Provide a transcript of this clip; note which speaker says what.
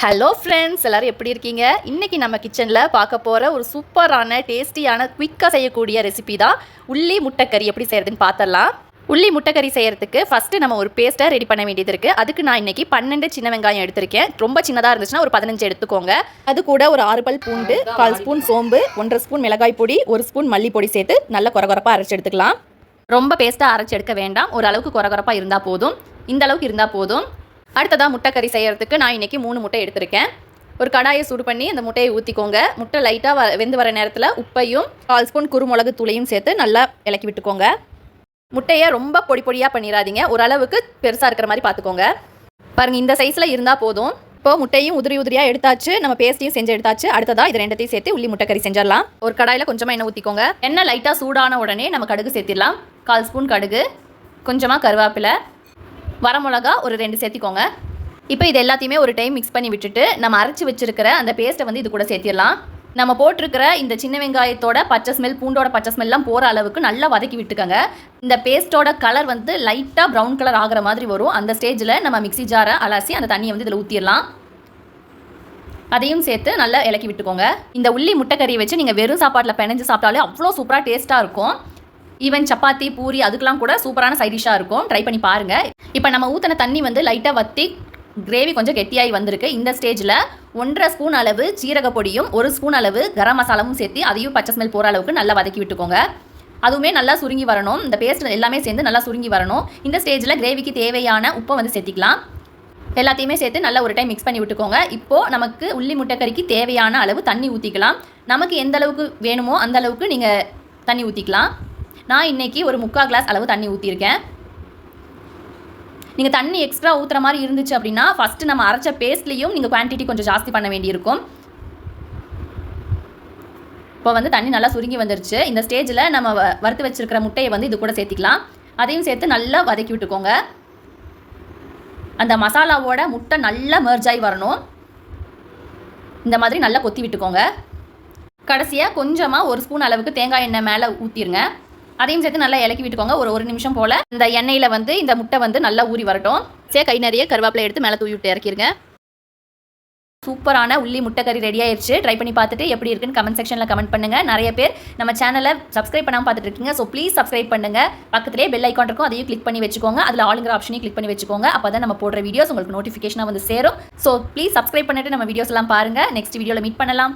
Speaker 1: Hello friends, எல்லோரும் எப்படி இருக்கீங்க? இன்றைக்கி நம்ம கிச்சனில் பார்க்க போகிற ஒரு சூப்பரான டேஸ்டியான குயிக்காக செய்யக்கூடிய ரெசிபி தான் உள்ளி முட்டைக்கறி. எப்படி செய்கிறதுன்னு பார்த்துடலாம். உள்ளி முட்டைக்கறி செய்கிறதுக்கு ஃபஸ்ட்டு நம்ம ஒரு பேஸ்ட்டை ரெடி பண்ண வேண்டியது இருக்குது. அதுக்கு நான் இன்றைக்கி 12 சின்ன வெங்காயம் எடுத்திருக்கேன். ரொம்ப சின்னதாக இருந்துச்சுன்னா ஒரு 15 எடுத்துக்கோங்க. அது கூட ஒரு 6 பல் பூண்டு, 1/4 ஸ்பூன் சோம்பு, 1/2 ஸ்பூன் மிளகாய் பொடி, 1 ஸ்பூன் மல்லிப்பொடி சேர்த்து நல்லா கொரகொரப்பாக அரைச்சி எடுத்துக்கலாம். ரொம்ப பேஸ்ட்டாக அரைச்சி எடுக்க வேண்டாம். ஓரளவுக்கு கொரகொரப்பாக இருந்தால் போதும். இந்த அளவுக்கு இருந்தால் போதும். அடுத்ததாக முட்டைக்கறி செய்கிறதுக்கு நான் இன்றைக்கி 3 முட்டை எடுத்திருக்கேன். ஒரு கடாயை சூடு பண்ணி அந்த முட்டையை ஊற்றிக்கோங்க. முட்டை லைட்டாக வெந்து வர நேரத்தில் உப்பையும் 1/4 ஸ்பூன் குருமிளகு தூளையும் சேர்த்து நல்லா இலக்கி விட்டுக்கோங்க. முட்டையை ரொம்ப பொடி பொடியாக பண்ணிடாதீங்க. ஓரளவுக்கு பெருசாக இருக்கிற மாதிரி பார்த்துக்கோங்க. பாருங்கள், இந்த சைஸில் இருந்தால் போதும். இப்போது முட்டையும் உதிரியாக எடுத்தாச்சு, நம்ம பேஸ்ட்டையும் செஞ்சு எடுத்தாச்சு. அடுத்ததாக இது ரெண்டத்தையும் சேர்த்து உள்ளி முட்டைக்கறி செஞ்சிடலாம். ஒரு கடாயில் கொஞ்சமாக எண்ணெய் ஊற்றிக்கோங்க. எண்ணெய் லைட்டாக சூடான உடனே நம்ம கடுகு சேர்த்திடலாம். 1/4 ஸ்பூன் கடுகு, கொஞ்சமாக கருவேப்பிலை, வரமிளகா ஒரு 2 சேர்த்திக்கோங்க. இப்போ இது எல்லாத்தையுமே ஒரு டைம் மிக்ஸ் பண்ணி விட்டுட்டு நம்ம அரைச்சி வச்சிருக்கிற அந்த பேஸ்ட்டை வந்து இது கூட சேர்த்திடலாம். நம்ம போட்டிருக்கிற இந்த சின்ன வெங்காயத்தோட பச்சை ஸ்மெல், பூண்டோட பச்சை ஸ்மெல்லாம் போகிற அளவுக்கு நல்லா வதக்கி விட்டுக்கோங்க. இந்த பேஸ்ட்டோட கலர் வந்து லைட்டாக ப்ரௌன் கலர் ஆகிற மாதிரி வரும். அந்த ஸ்டேஜில் நம்ம மிக்ஸி ஜாரை அலசி அந்த தண்ணியை வந்து இதில் ஊற்றிடலாம். அதையும் சேர்த்து நல்லா இலக்கி விட்டுக்கோங்க. இந்த உள்ளி முட்டைக்கறியை வச்சு நீங்கள் வெறும் சாப்பாட்டில் பிணைஞ்சு சாப்பிட்டாலே அவ்வளோ சூப்பராக டேஸ்ட்டாக இருக்கும். ஈவன் சப்பாத்தி, பூரி அதுக்கெலாம் கூட சூப்பரான சைடிஷாக இருக்கும். ட்ரை பண்ணி பாருங்கள். இப்போ நம்ம ஊற்றின தண்ணி வந்து லைட்டாக வற்றி கிரேவி கொஞ்சம் கெட்டியாகி வந்திருக்கு. இந்த ஸ்டேஜில் 1/2 ஸ்பூன் அளவு சீரக பொடியும் 1 ஸ்பூன் அளவு கரம் மசாலாவும் சேர்த்து அதையும் பச்சை ஸ்மெல் போகிற அளவுக்கு நல்லா வதக்கி விட்டுக்கோங்க. அதுவுமே நல்லா சுருங்கி வரணும். இந்த பேஸ்ட் எல்லாமே சேர்ந்து நல்லா சுருங்கி வரணும். இந்த ஸ்டேஜில் கிரேவிக்கு தேவையான உப்பை வந்து சேர்த்திக்கலாம். எல்லாத்தையுமே சேர்த்து நல்லா ஒரு டைம் மிக்ஸ் பண்ணி விட்டுக்கோங்க. இப்போது நமக்கு உள்ளி முட்டைக்கறிக்கு தேவையான அளவு தண்ணி ஊற்றிக்கலாம். நமக்கு எந்த அளவுக்கு வேணுமோ அந்த அளவுக்கு நீங்கள் தண்ணி ஊற்றிக்கலாம். நான் இன்றைக்கி ஒரு 3/4 கிளாஸ் அளவு தண்ணி ஊற்றிருக்கேன். நீங்கள் தண்ணி எக்ஸ்ட்ரா ஊற்றுற மாதிரி இருந்துச்சு அப்படின்னா ஃபஸ்ட்டு நம்ம அரைச்ச பேஸ்ட்லேயும் நீங்கள் குவான்டிட்டி கொஞ்சம் ஜாஸ்தி பண்ண வேண்டியிருக்கும். இப்போ வந்து தண்ணி நல்லா சுருங்கி வந்துருச்சு. இந்த ஸ்டேஜில் நம்ம வறுத்து வச்சுருக்கிற முட்டையை வந்து இது கூட சேர்த்திக்கலாம். அதையும் சேர்த்து நல்லா வதக்கி விட்டுக்கோங்க. அந்த மசாலாவோட முட்டை நல்லா மெர்ஜ் ஆகி வரணும். இந்த மாதிரி நல்லா கொத்தி விட்டுக்கோங்க. கடைசியாக கொஞ்சமாக 1 ஸ்பூன் அளவுக்கு தேங்காய் எண்ணெய் மேலே ஊற்றிடுங்க. அதையும் சேர்த்து நல்லா இலக்கி விட்டுக்கோங்க. ஒரு நிமிஷம் போல் இந்த எண்ணெயில் வந்து இந்த முட்டை வந்து நல்லா ஊறி வரட்டும். கை நிறைய கருவேப்பிலை எடுத்து மேலே தூவி விட்டு இறக்கிருங்க. சூப்பரான உள்ளி முட்டைக்கறி ரெடி ஆயிடுச்சு. ட்ரை பண்ணி பார்த்துட்டு எப்படி இருக்குன்னு கமெண்ட் செக்ஷனில் கமெண்ட் பண்ணுங்கள். நிறைய பேர் நம்ம சேனலை சப்ஸ்கிரைப் பண்ணாமல் பார்த்துட்டு இருக்கீங்க. ஸோ ப்ளீஸ் சப்ஸ்கிரைப் பண்ணுங்கள். பக்கத்துலேயே பெல் ஐக்கான் இருக்கும், அதையும் கிளிக் பண்ணி வச்சுக்கோங்க. அதில் ஆளுங்கிற ஆப்ஷனையும் கிளிக் பண்ணி வச்சுக்கோங்க. அப்போ தான் நம்ம போடுற வீடியோஸ் உங்களுக்கு நோட்டிஃபிகேஷனாக வந்து சேரும். ஸோ ப்ளீஸ் சப்ஸ்கிரைப் பண்ணிட்டு நம்ம வீடியோஸ் எல்லாம் பாருங்கள். நெக்ஸ்ட் வீடியோவில் மீட் பண்ணலாம்.